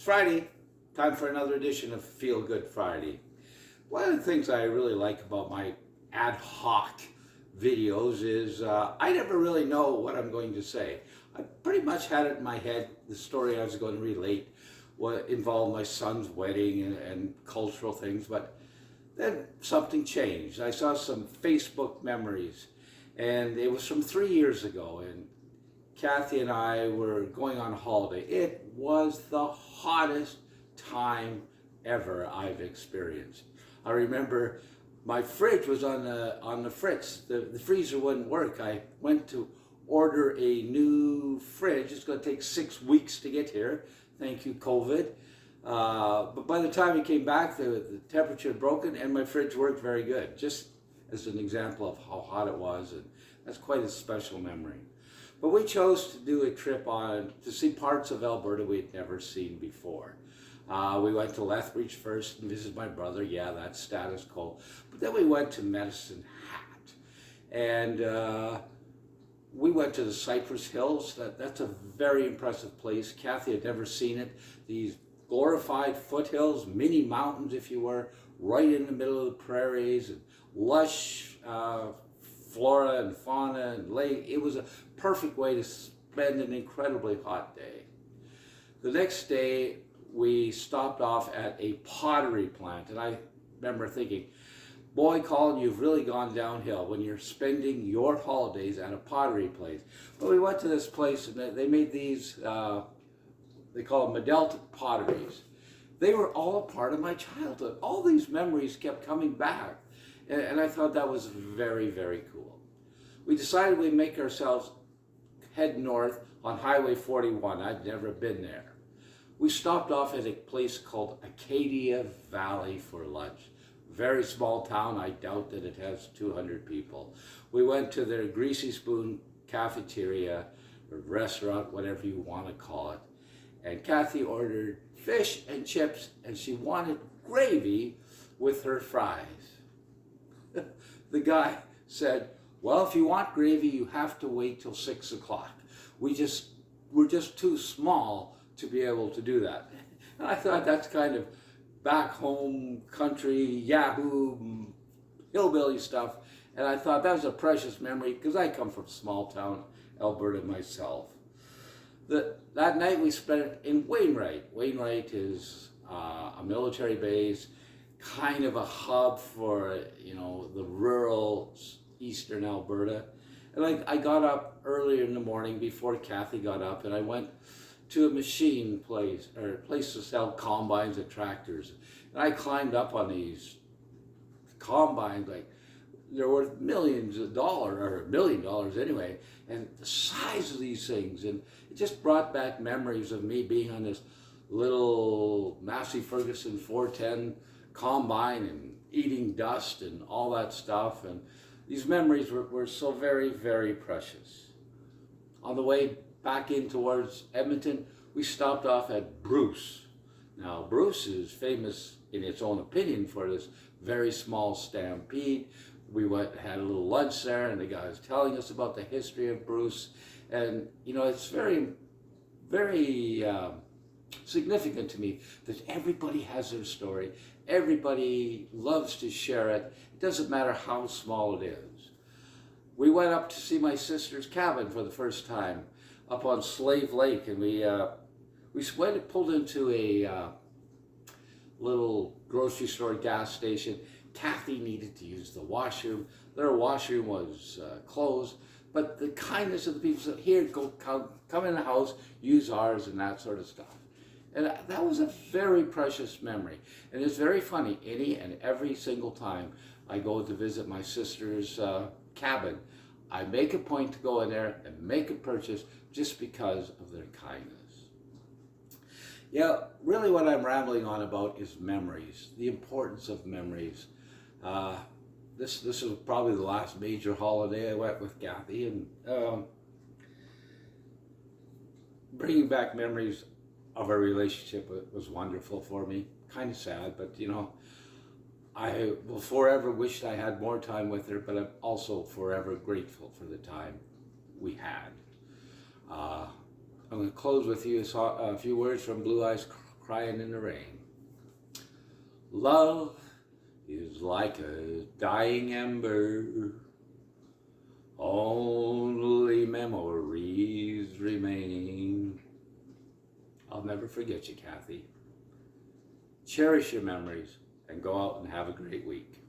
Friday, time for another edition of Feel Good Friday. One of the things I really like about my ad hoc videos is I never really know what I'm going to say. I pretty much had it in my head, the story I was going to relate, what involved my son's wedding and cultural things, but then something changed. I saw some Facebook memories, and it was from 3 years ago, and Kathy and I were going on holiday. It was the hottest time ever I've experienced. I remember my fridge was on the fritz. The freezer wouldn't work. I went to order a new fridge. It's going to take 6 weeks to get here. Thank you, COVID. But by the time it came back, the temperature had broken and my fridge worked very good. Just as an example of how hot it was, and that's quite a special memory. But we chose to do a trip to see parts of Alberta we'd never seen before. We went to Lethbridge first and visited my brother. Yeah, that's status quo. But then we went to Medicine Hat. And we went to the Cypress Hills. That's a very impressive place. Kathy had never seen it. These glorified foothills, mini mountains if you were, right in the middle of the prairies, and lush flora and fauna and lake. It was a perfect way to spend an incredibly hot day. The next day, we stopped off at a pottery plant, and I remember thinking, boy, Colin, you've really gone downhill when you're spending your holidays at a pottery place. But we went to this place, and they made these, they call them Medeltic potteries. They were all a part of my childhood. All these memories kept coming back, and I thought that was very, very cool. We decided we'd make ourselves head north on Highway 41. I'd never been there. We stopped off at a place called Acadia Valley for lunch. Very small town. I doubt that it has 200 people. We went to their Greasy Spoon cafeteria, or restaurant, whatever you want to call it. And Kathy ordered fish and chips, and she wanted gravy with her fries. The guy said, well, if you want gravy, you have to wait till 6 o'clock. We're just too small to be able to do that. And I thought that's kind of back home country, Yahoo, hillbilly stuff. And I thought that was a precious memory because I come from small town Alberta myself. That night we spent it in Wainwright. Wainwright is a military base, kind of a hub for, the rural eastern Alberta. And I got up earlier in the morning before Kathy got up, and I went to a machine place, or a place to sell combines and tractors. And I climbed up on these combines, like they're worth millions of dollars, or $1 million anyway, and the size of these things. And it just brought back memories of me being on this little Massey Ferguson 410 combine and eating dust and all that stuff. And these memories were so very, very precious. On the way back in towards Edmonton, we stopped off at Bruce. Now, Bruce is famous in its own opinion for this very small stampede. We had a little lunch there, and the guy was telling us about the history of Bruce. And, it's very, very significant to me that everybody has their story. Everybody loves to share it. It doesn't matter how small it is. We went up to see my sister's cabin for the first time up on Slave Lake, and we pulled into a little grocery store gas station. Kathy needed to use the washroom. Their washroom was closed, but the kindness of the people said, here, come in the house, use ours, and that sort of stuff. And that was a very precious memory. And it's very funny, any and every single time I go to visit my sister's cabin, I make a point to go in there and make a purchase just because of their kindness. Yeah, really what I'm rambling on about is memories, the importance of memories. This was probably the last major holiday I went with Kathy, and bringing back memories of our relationship was wonderful for me. Kind of sad, but I will forever wish I had more time with her, but I'm also forever grateful for the time we had. I'm going to close with you a few words from Blue Eyes crying in the rain. Love is like a dying ember, only memories remain. I'll never forget you, Kathy. Cherish your memories and go out and have a great week.